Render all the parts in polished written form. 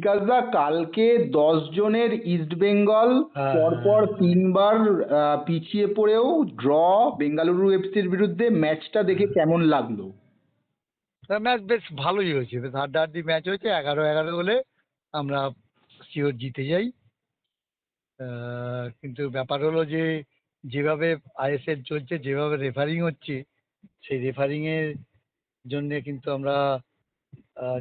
বিকাশদা, কালকে 10 জনের ইস্ট বেঙ্গল পরপর হ্যাঁ, 3বার পিছিয়ে পড়েও ড্র বেঙ্গালুরু এফসির বিরুদ্ধে, ম্যাচটা দেখে কেমন লাগলো? ম্যাচ বেশ ভালোই হয়েছে, বেশ হাড্ডাহাড্ডি ম্যাচ হয়েছে। 11-11 হলে আমরা শিওর জিতে যাই। কিন্তু ব্যাপার হলো যে যেভাবে আইএসএল চলছে, যেভাবে রেফারিং হচ্ছে, সেই রেফারিং এর জন্যে কিন্তু আমরা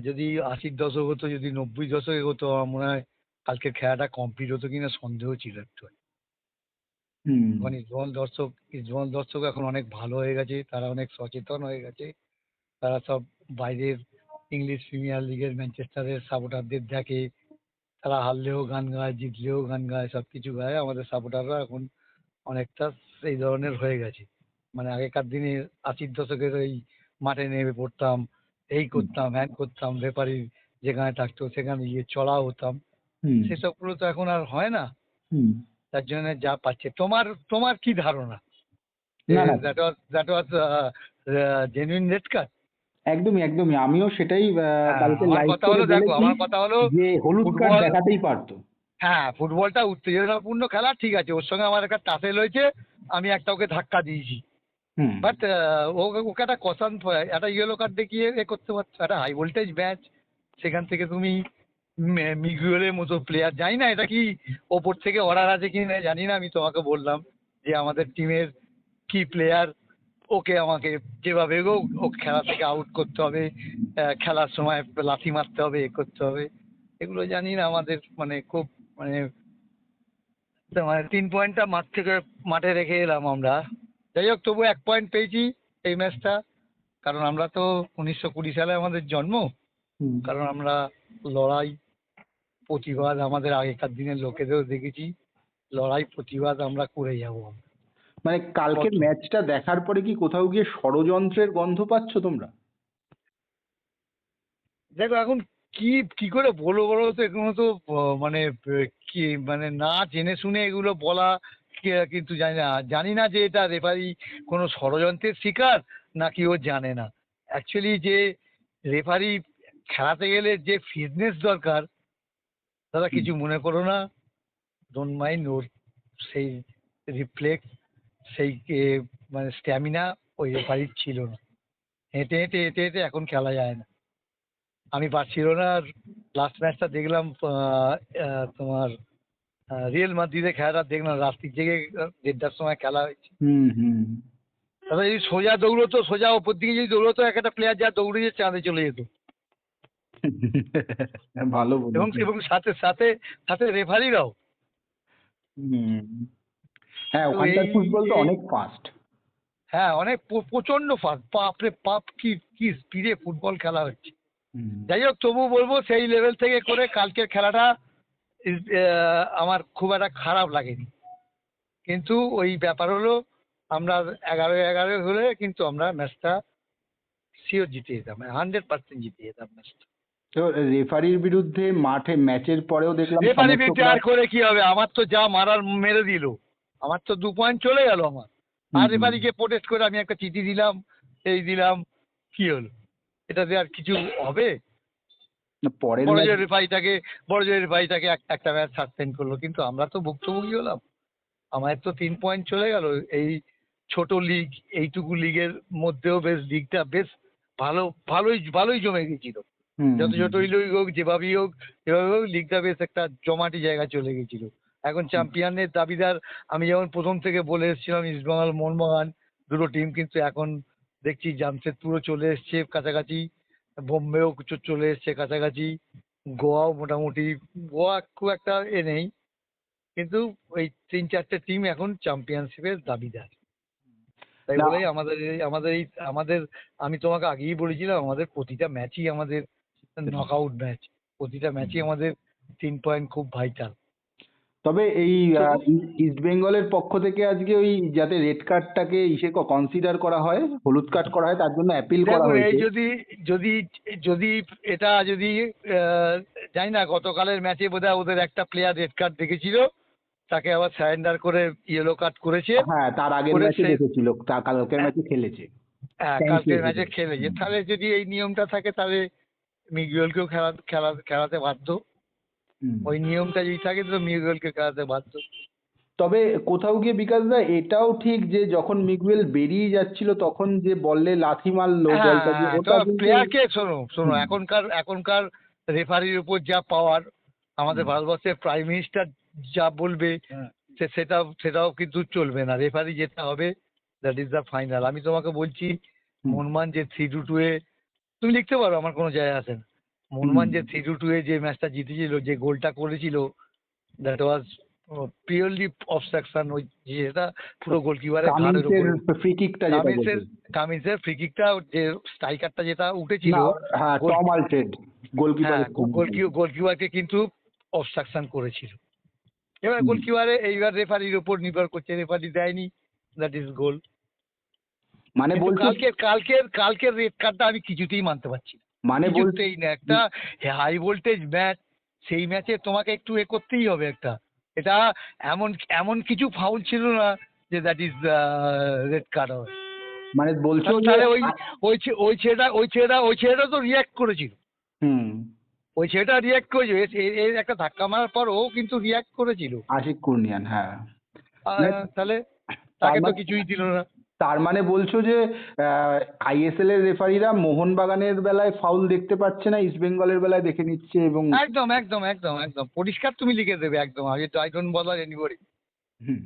যদি 80-র দশক হতো, যদি 90-র দশকে হতো, আমার মনে হয় কালকের খেলাটা কমপ্লিট হতো কিনা সন্দেহ ছিল একটু। হুম। এখন ইস্টবেঙ্গল দর্শক এখন অনেক ভালো হয়ে গেছে, তারা অনেক সচেতন হয়ে গেছে। তারা সব বাইরের ইংলিশ প্রিমিয়ার লিগের ম্যানচেস্টারের সাপোর্টারদের দেখে, তারা হারলেও গান গায়, জিতলেও গান গায়, সব কিছু গায়। আমাদের সাপোর্টাররা এখন অনেকটা সেই ধরনের হয়ে গেছে। মানে আগেকার দিনে 80-র দশকের ওই মাঠে নেমে পড়তাম, এই হুম। করতাম, হ্যান করতাম, রেফারি যেখানে থাকতো সেখানে গিয়ে চড়া হতাম, হুম। সেসবগুলো তো এখন আর হয় না। হুম। তার জন্য যা পাচ্ছে, তোমার তোমার কি ধারণা? না, না, that was genuine red card? একদমই একদমই, আমিও সেটাই হ্যাঁ, কালকে আমার লাইভ কথা করে হলো, দেখো বলেছি আমার কথা হলো, যে হলুদ কার্ড ফুটবল, দেখাতেই পারতো। হ্যাঁ ফুটবলটা উত্তেজনাপূর্ণ খেলা, ঠিক আছে, ওর সঙ্গে আমার একটা টাসেল হয়েছে, আমি একটা ওকে ধাক্কা দিয়েছি। হুম। বাট ওকে একটা কসান, একটা ইয়েলো কার্ড দেখিয়ে এ করতে পারছো। একটা হাই ভোল্টেজ ম্যাচ, সেখান থেকে তুমি মিগুয়েলের মতো প্লেয়ার, জানি না এটা কি ওপর থেকে অর্ডার আছে কি না জানি না, আমি তোমাকে বললাম যে আমাদের টিমের কি প্লেয়ার, ওকে আমাকে যেভাবে হোক ওকে খেলা থেকে আউট করতে হবে, খেলার সময় লাথি মারতে হবে, এ করতে হবে। এগুলো জানি না, আমাদের মানে খুব মানে, মানে 3 পয়েন্টটা মাঠ থেকে মাঠে রেখে এলাম আমরা। যাই হোক, তবু 1 পয়েন্ট পেয়েছি এই ম্যাচটা। কারণ আমরা তো 1920 সালে আমাদের জন্ম। হুম। কারণ আমরা লড়াই, প্রতিবাদ, আমাদের আগেকার দিনের লোকেদেরও দেখেছি, লড়াই প্রতিবাদ আমরা করে যাবো। মানে কালকের কত, ম্যাচটা দেখার পরে কি কোথাও গিয়ে ষড়যন্ত্রের গন্ধ পাচ্ছ তোমরা? দেখো এখন কি কি করে বলবো বলো তো, এগুলো তো মানে কি মানে না জেনে শুনে এগুলো বলা, কিন্তু জানি না যে এটা রেফারি কোনো ষড়যন্ত্রের শিকার নাকি ও জানে না। অ্যাকচুয়ালি যে রেফারি খেলাতে গেলে যে ফিটনেস দরকার, দাদা হুম। কিছু মনে করো না, ডোন্ট মাইন্ড, ওর সেই রিফ্লেক্স, সেই মানে স্ট্যামিনা ওই রেফারির ছিল না। হেঁটে হেঁটে হেঁটে হেঁটে এখন খেলা যায় না। আমি পারছিল না। আর লাস্ট ম্যাচটা দেখলাম, তোমার রিয়েল মাদ্রিদের খেলাটা দেখলাম, রাত্রির জেগে 1:30টার সময় খেলা হয়েছে। হুম। হুম। তারপরে যদি সোজা দৌড়তো, সোজা ওপর দিকে যদি দৌড়তো, একটা প্লেয়ার যা দৌড়িয়ে চাঁদে চলে যেত। ভালো এবং বলেছো। এবং সাথে সাথে সাথে রেফারিরাও। হুম। হ্যাঁ, তো ওখানকার এই ফুটবল তো এই অনেক ফাস্ট। হ্যাঁ, অনেক প্রচন্ড ফাস্ট, বাপরে বাপ, কি কি স্পিডে ফুটবল খেলা হচ্ছে। হুম। যাই হোক, তবু বলবো সেই লেভেল থেকে করে কালকের খেলাটা আমার খুব একটা খারাপ লাগেনি। কিন্তু ওই ব্যাপার হলো, আমরা 11-11 হলে কিন্তু আমরা ম্যাচটা শিওর জিতে যেতাম, 100% জিতে যেতাম ম্যাচটা। তো রেফারির বিরুদ্ধে মাঠে ম্যাচের পরেও দেখলাম রেফারি সমর্থকরা। রিটায়ার করে কি হবে, আমার তো যা মারার মেরে দিল, আমার তো 2 পয়েন্ট চলে গেল আমার। হুম। আর হুম। রেফারিকে প্রোটেস্ট করে আমি একটা চিঠি দিলাম, এই দিলাম, কি হলো? এটাতে আর কিছু হবে? না, পরের বড় ম্যাচ। জোর রেফারিটাকে বড় জোর রেফারিটাকে একটা ম্যাচ সাসপেন্ড করলো, কিন্তু আমরা তো ভুক্তভোগী হলাম। আমাদের তো 3 পয়েন্ট চলে গেল। এই ছোট লিগ, এইটুকু লিগের মধ্যেও বেশ লিগটা বেশ ভালো, ভালোই ভালোই জমে গেছিল। হুম। যত হুম। ছোটই লিগ হোক, যেভাবেই হোক, যেভাবে হোক, লিগটা বেশ একটা জমাটি জায়গা চলে গেছিল। এখন হুম। চ্যাম্পিয়নের দাবিদার, আমি যেমন প্রথম থেকে বলে এসেছিলাম, ইস্টবেঙ্গল মোহনবাগান দুটো টিম, কিন্তু এখন দেখছি জামশেদপুরও চলে এসছে কাছাকাছি, বোম্বেও চলে এসছে কাছাকাছি, গোয়াও মোটামুটি, গোয়া খুব একটা নেই, কিন্তু ওই 3-4টে টিম এখন চ্যাম্পিয়নশিপের দাবিদার। তাই না। বলেই আমাদের আমি তোমাকে আগেই বলেছিলাম, আমাদের প্রতিটা ম্যাচই আমাদের নকআউট ম্যাচ, প্রতিটা ম্যাচই আমাদের 3 পয়েন্ট খুব ভাইটাল। তবে এই তো ইস্ট বেঙ্গলের পক্ষ থেকে আজকে ওই যাতে রেড কার্ডটাকে কনসিডার করা হয়, হলুদ কার্ড করা হয়, তার জন্য অ্যাপিল করা দেখুন, এই হয়েছে। যদি যদি যদি এটা যদি জানি না, গতকালের ম্যাচে বোধহয় ওদের একটা প্লেয়ার রেড কার্ড দেখেছিল, তাকে আবার স্যারেন্ডার করে ইয়েলো কার্ড করেছে। হ্যাঁ, তার আগের করে ম্যাচে সে, দেখেছিল, তার কালকের ম্যাচে খেলেছে। হ্যাঁ কালকের স্যানচেজ ম্যাচে ওদের। খেলেছে, হুম। তাহলে যদি এই নিয়মটা থাকে তাহলে মিগুয়েলকেও খেলাতে বাধ্য। হুম। ওই নিয়মটা যদি থাকে তো মিগুয়েলকে খেলাতে বাধ্য। তবে কোথাও গিয়ে বিকাশ দা এটাও ঠিক যে যখন মিগুয়েল বেরিয়ে যাচ্ছিল তখন যে বললে লাথি মারলো বলটা দিয়ে হ্যাঁ, তো ওটা কিন্তু প্লেয়ারকে শোনো শোনো, হুম এখনকার রেফারির উপর যা পাওয়ার, আমাদের হুম ভারতবর্ষের প্রাইম মিনিস্টার যা বলবে সেটাও কিন্তু চলবে না। রেফারি যেটা হবে দ্যাট ইজ দ্য ফাইনাল। আমি তোমাকে বলছি, হুম মোহনবাগান যে 3-2 এ, তুমি লিখতে পারো, আমার কোনো যায় আসে না। হুম মোহনবাগান যে 3-2 এ যে ম্যাচটা জিতেছিল, যে গোলটা করেছিল, দ্যাট ওয়াজ পিওরলি অবস্ট্রাকশন। ওই যেটা পুরো গোলকিপারের ঘাড়ের কামিন্সের উপরে। ফ্রি কিকটা যেটা বলছে কামিন্সের কামিন্সের ফ্রি কিকটা, যে স্ট্রাইকারটা যেটা উঠেছিল, না হ্যাঁ গোল, টম আলট্রেড হ্যাঁ, গোলকিপারের গোলকিপারকে কিন্তু অবস্ট্রাকশন করেছিল। এবার হুম এইবার রেফারির উপর নির্ভর করছে, রেফারি দেয়নি, দ্যাট ইজ গোল। মানে কিন্তু বলছো কালকের রেড কার্ডটা আমি কিছুতেই মানতে পারছি না, মানে বল কিছুতেই না। একটা হাই ভোল্টেজ ম্যাচ, সেই ম্যাচে তোমাকে একটু করতেই হবে একটা। এটা এমন এমন কিছু ফাউল ছিল না যে দ্যাট ইজ রেড কার্ড হবে। মানে বলছো যে তাহলে ওই ছেলেটা তো রিয়াক্ট করেছিল। হুম ওই ছেলেটা রিয়াক্ট করেছিল, এর একটা ধাক্কা মারার পর ও কিন্তু রিয়াক্ট করেছিল। আশিক কুর্নিয়ান হ্যাঁ মানে তাহলে তার তাকে তো মানে কিছুই দিল না। তার মানে বলছো যে আইএসএল এর রেফারিরা মোহনবাগানের বেলায় ফাউল দেখতে পাচ্ছে না, ইস্ট বেঙ্গলের বেলায় দেখে নিচ্ছে এবং একদম একদম একদম একদম পরিষ্কার তুমি লিখে দেবে একদম। I don't bother anybody. হুম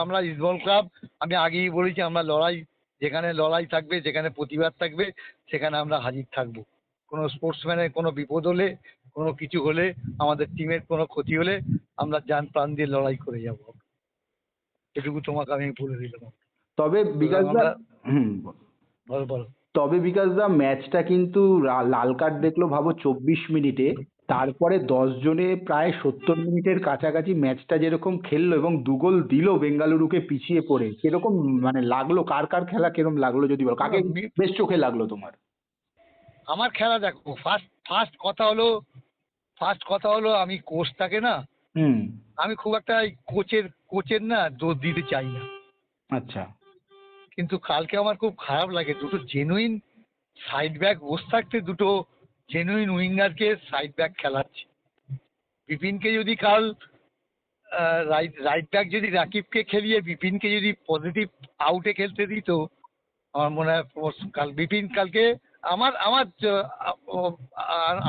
আমরা ইস্টবেঙ্গল ক্লাব, আমি আগেই বলেছি, আমরা লড়াই, যেখানে লড়াই থাকবে, যেখানে প্রতিবাদ থাকবে, সেখানে আমরা হাজির থাকবো। কোনো স্পোর্টসম্যানের কোনো বিপদ হলে, কোনো কিছু হলে, আমাদের টিমের কোনো ক্ষতি হলে, আমরা জান প্রাণ দিয়ে লড়াই করে যাব। এটুকু তোমাকে আমি বলে দিলাম। তবে সুতরাং বিকাশ দা আমরা, হুম বলো বলো। তবে বিকাশ দা ম্যাচটা কিন্তু লাল কার্ড দেখলো ভাবো 24 মিনিটে, তারপরে 10 জনে প্রায় 70 মিনিটের কাছাকাছি ম্যাচটা যেরকম খেললো এবং 2 গোল দিল বেঙ্গালুরুকে পিছিয়ে পড়ে, কিরকম মানে লাগলো, কার কার খেলা কিরকম লাগলো যদি বল, কাকে বেশ চোখে লাগলো তোমার? আমার খেলা দেখো, ফার্স্ট কথা হলো আমি কোচটাকে না, হুম আমি খুব একটা কোচের না দোষ দিতে চাই না। আচ্ছা কিন্তু কালকে আমার খুব খারাপ লাগে, দুটো জেনুইন সাইড ব্যাক বসে থাকতে, দুটো জেনুইন উইঙ্গারকে সাইড ব্যাক খেলাচ্ছে। বিপিনকে যদি কাল রাইট ব্যাক যদি রাকিবকে খেলিয়ে বিপিনকে যদি পজিটিভ আউটে খেলতে দিত, আমার মনে হয় বিপিন কালকে, আমার আমার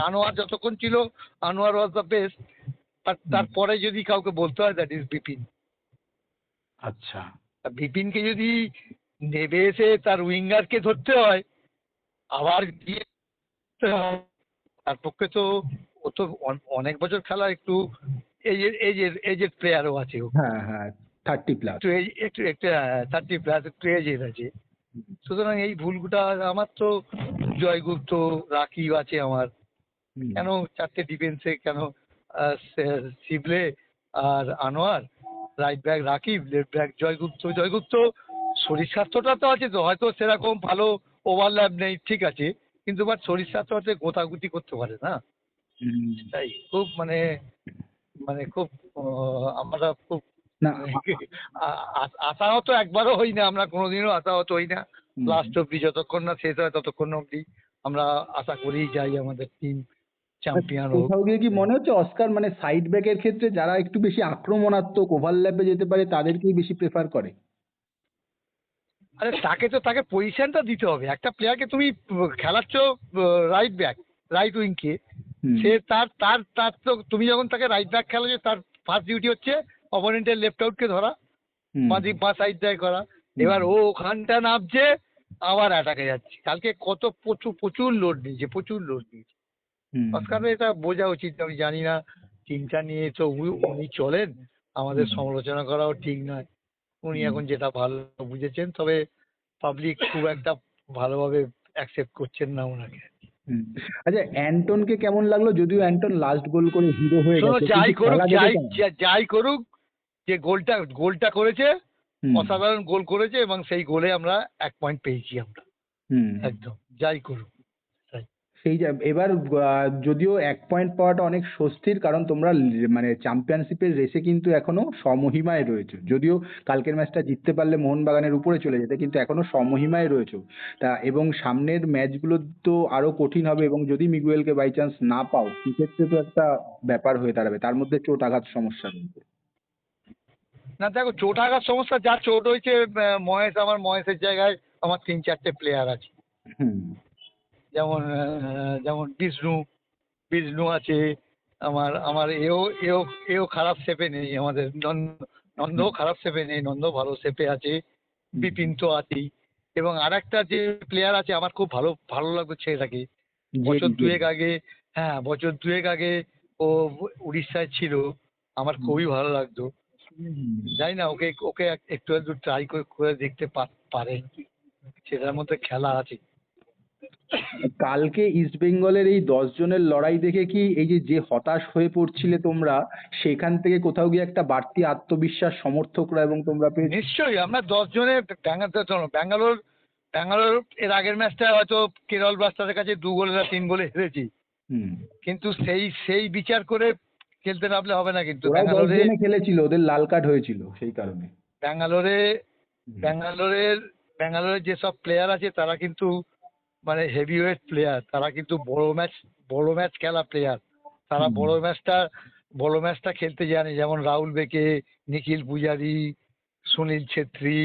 আনোয়ার যতক্ষণ ছিল, আনোয়ার ওয়াজ দ্য বেস্ট। তারপরে যদি কাউকে বলতে হয়, দ্যাট ইজ বিপিন। আচ্ছা বিপিনকে যদি নেবে এসে তার উইঙ্গারকে ধরতে হয়, আবার গিয়ে ধরতে হয়, তার পক্ষে তো, ও তো অনেক বছর খেলা, একটু এজেড প্লেয়ারও আছে ও, হ্যাঁ হ্যাঁ 30+। একটু একটু একটু 30+, একটু এজেড আছে। সুতরাং এই ভুলটা আমার তো, জয়গুপ্ত, রাকিব আছে আমার, হুম কেন চারটে ডিফেন্সে কেন, শিবলে আর Anwar, right back Rakib, left back Joy Gupta শরীর স্বাস্থ্যটা তো আছে, তো হয়তো সেরকম ভালো ওভারল্যাপ নেই, ঠিক আছে, কিন্তু বাট শরীর স্বাস্থ্য আছে, গোতাগুতি করতে পারে না। হুম। তাই খুব মানে, খুব আমরা খুব না মানে আশাহত একবারও হই না, আমরা কোনোদিনও আশাহত হই না। হুম। লাস্ট অব্দি যতক্ষণ না শেষ হয় ততক্ষণ অব্দি আমরা আশা করেই যাই আমাদের টিম চ্যাম্পিয়ন হোক। কোথাও গিয়ে কি মনে হচ্ছে অস্কার মানে সাইড ব্যাকের ক্ষেত্রে যারা একটু বেশি আক্রমণাত্মক ওভারল্যাপে যেতে পারে তাদেরকেই বেশি প্রেফার করে? আরে তাকে পজিশনটা দিতে হবে। একটা প্লেয়ারকে তুমি খেলাচ্ছ রাইট ব্যাক, রাইট উইংকে, হুম সে তার তার তার তো তুমি যখন তাকে রাইট ব্যাক খেলাচ্ছ, তার ফার্স্ট ডিউটি হচ্ছে অপোনেন্টের লেফট আউটকে ধরা, হুম বাঁ সাইড দিয়ে করা। এবার ও ওখানটা নামছে, আবার অ্যাটাকে যাচ্ছে। কালকে কত প্রচুর লোড নিয়েছে, প্রচুর লোড নিয়েছে। হুম অস্কারের এটা বোঝা উচিত। আমি জানি না, টিমটা নিয়ে তো উনি চলেন, আমাদের হুম সমালোচনা করাও ঠিক নয়। উনি হুম এখন যেটা ভালো বুঝেছেন, তবে পাবলিক খুব একটা ভালোভাবে অ্যাকসেপ্ট করছেন না ওনাকে। হুম। আচ্ছা অ্যান্টনকে কেমন লাগলো, যদিও অ্যান্টন লাস্ট গোল করে হিরো হয়ে শোনো, গেছে কিন্তু খেলা দেখে কেমন? যাই করুক, যে গোলটা করেছে, হুম অসাধারণ গোল করেছে, এবং সেই গোলে আমরা 1 পয়েন্ট পেয়েছি আমরা। হুম একদম যাই করুক, তাই। এবার যদিও 1 পয়েন্ট পাওয়াটা অনেক স্বস্তির, কারণ তোমরা মানে চ্যাম্পিয়নশিপের রেসে কিন্তু এখনো স্বমহিমায় রয়েছে। যদিও কালকের ম্যাচটা জিততে পারলে মোহনবাগানের উপরে চলে যেতে, কিন্তু এখনো স্বমহিমায় রয়েছে। তা এবং সামনের ম্যাচগুলো তো আরো কঠিন হবে, এবং যদি মিগুয়েলকে বাই চান্স না পাও সেক্ষেত্রে তো একটা ব্যাপার হয়ে দাঁড়াবে, তার মধ্যে চোট আঘাত সমস্যা রয়েছে। না দেখো, চোট আঘাত সমস্যা, যা চোট হয়েছে মহেশের জায়গায় আমার 3-4টে প্লেয়ার আছে। হুম। যেমন বিষ্ণু আছে, আমার আমার এও এও এও খারাপ শেপে নেই, আমাদের নন্দও খারাপ শেপে নেই, নন্দ ভালো শেপে আছে, বিপিন তো আছেই। এবং আরেকটা যে প্লেয়ার আছে আমার খুব ভালো ভালো লাগবে ছেলেটাকে, বছর জেরি দুয়েক আগে, হ্যাঁ বছর দুয়েক আগে ও উড়িষ্যায় ছিল, আমার খুবই ভালো লাগতো। জানি না, ওকে ওকে একটু একটু ট্রাই করে দেখতে পারে, সেটার মধ্যে খেলা আছে। কালকে ইস্ট বেঙ্গলের এই 10 জনের লড়াই দেখে কি এই যে যে হতাশ হয়ে পড়ছিলে তোমরা, সেখান থেকে কোথাও গিয়ে একটা বাড়তি আত্মবিশ্বাস সমর্থকরা এবং তোমরা পেয়েছো? নিশ্চয়ই, আমরা 10 জনে ব্যাঙ্গালোর ব্যাঙ্গালোর এর আগের ম্যাচটা হয়তো কেরল ব্লাস্টারের কাছে 2 গোলে না 3 গোলে হেরেছি, হুম। কিন্তু সেই সেই বিচার করে খেলতে নামলে হবে না। কিন্তু ওরাও 10 জনে খেলেছিল, ওদের লাল কার্ড হয়েছিল সেই কারণে। ব্যাঙ্গালোরে হুম। ব্যাঙ্গালোরের ব্যাঙ্গালোরের যেসব প্লেয়ার আছে তারা কিন্তু মানে হেভিওয়েট প্লেয়ার, তারা কিন্তু বড় ম্যাচ খেলা প্লেয়ার, তারা হুম। বড় ম্যাচটা খেলতে জানে। যেমন রাহুল বেকে, নিখিল পূজারি, সুনীল ছেত্রী,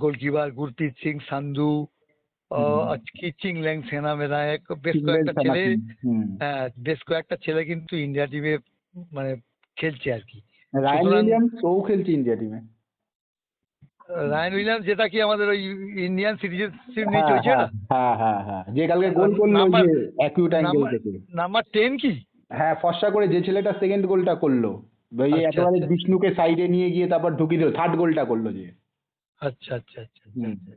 গোলকিপার গুরপ্রীত সিং সান্ধু, হুম। চিংলেং সেনা মেধায়ক, বেশ চিংলেন কয়েকটা ছেলে, সানাসিং। হুম। হ্যাঁ বেশ কয়েকটা ছেলে কিন্তু ইন্ডিয়া টিমে মানে খেলছে আর কি। রায়ান সুতরাং উইলিয়ামস ও খেলছে ইন্ডিয়া টিমে। রায়ান উইলিয়ামস, যেটা কি আমাদের ওই ইন্ডিয়ান সিটিজেনশিপ নিয়ে হ্যাঁ, চলছে হ্যাঁ, ওটা, হ্যাঁ, হ্যাঁ, হ্যাঁ, যে কালকে গোল করলো ওই নাম্বার যে অ্যাকিউট অ্যাঙ্গেল নাম্বার থেকে। নাম্বার 10 কি? হ্যাঁ, ফর্সা করে যে ছেলেটা সেকেন্ড গোলটা করলো, ওই যে আচ্ছা একেবারে আচ্ছা বিষ্ণুকে সাইডে নিয়ে গিয়ে তারপর ঢুকিয়ে দিল, থার্ড গোলটা করলো যে। আচ্ছা আচ্ছা আচ্ছা আচ্ছা হুম। আচ্ছা।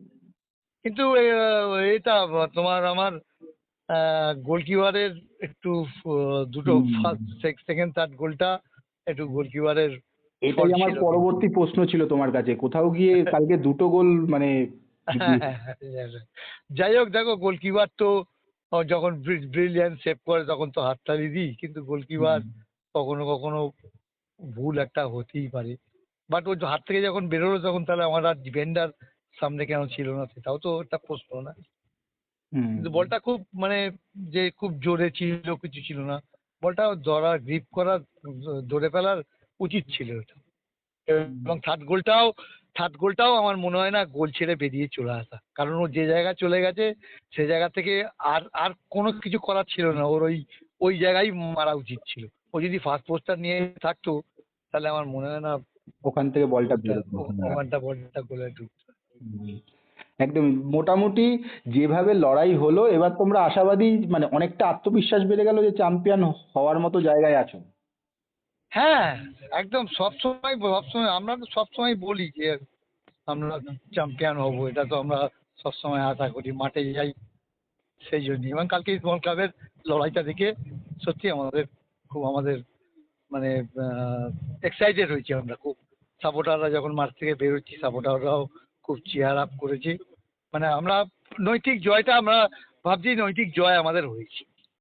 কিন্তু এটা তোমার আমার গোলকিপারের একটু দুটো হুম। ফার্স্ট সেকেন্ড থার্ড গোলটা একটু গোলকিপারের এটাই ফল্ট আমার ছিল কিন্তু। পরবর্তী প্রশ্ন ছিল তোমার কাছে, কোথাও গিয়ে কালকে 2টো গোল মানে হ্যাঁ, হ্যাঁ, হ্যাঁ, হ্যাঁ, হ্যাঁ। যাই হোক, দেখো গোলকিপার তো যখন ব্রিলিয়ান্ট সেভ করে তখন তো হাততালি দিই, কিন্তু গোলকিপার হুম। কখনো কখনো ভুল একটা হতেই পারে। বাট ওর হাত থেকে যখন বেরোলো তখন তাহলে আমার আর ডিফেন্ডার সামনে কেন ছিল না, সেটাও তো একটা প্রশ্ন না? হুম। কিন্তু বলটা খুব মানে যে খুব জোরে ছিল কিছু ছিল না, বলটা ধরা গ্রিপ করা, ধরে ফেলার উচিত ছিল এটা। এবং থার্ড গোলটাও আমার মনে হয় না গোল ছেড়ে বেরিয়ে চলে আসা, কারণ ও যে জায়গায় চলে গেছে সে জায়গা থেকে আর আর কোনো কিছু করার ছিল না, ওর ওই ওই জায়গায় মারা উচিত ছিল। ও যদি ফার্স্ট পোস্টটা নিয়ে থাকতো তাহলে আমার মনে হয় না ওখান থেকে বলটা গোলটা বেরোতো। হ্যাঁ। ওখানটা বলটা গোলে ঢুকতো। হুম। একদম মোটামুটি যেভাবে লড়াই হলো, এবার তোমরা আশাবাদী, মানে অনেকটা আত্মবিশ্বাস বেড়ে গেল যে চ্যাম্পিয়ন হওয়ার মতো জায়গায় আছো। হ্যাঁ, একদম সবসময় আমরা তো সবসময় বলি যে আমরা চ্যাম্পিয়ন হব, এটা তো আমরা সবসময় আশা করি, মাঠে যাই সেই জন্যই। এবং কালকে স্মল ক্লাবের লড়াইটা দেখে সত্যি আমাদের মানে এক্সাইটেড হয়েছি আমরা খুব। সাপোর্টাররা যখন মাঠ থেকে বেরোচ্ছি, সাপোর্টাররাও খুব চিয়ার আপ করেছে। মানে আমরা নৈতিক জয়টা আমরা ভাবছি নৈতিক জয় আমাদের হয়েছে।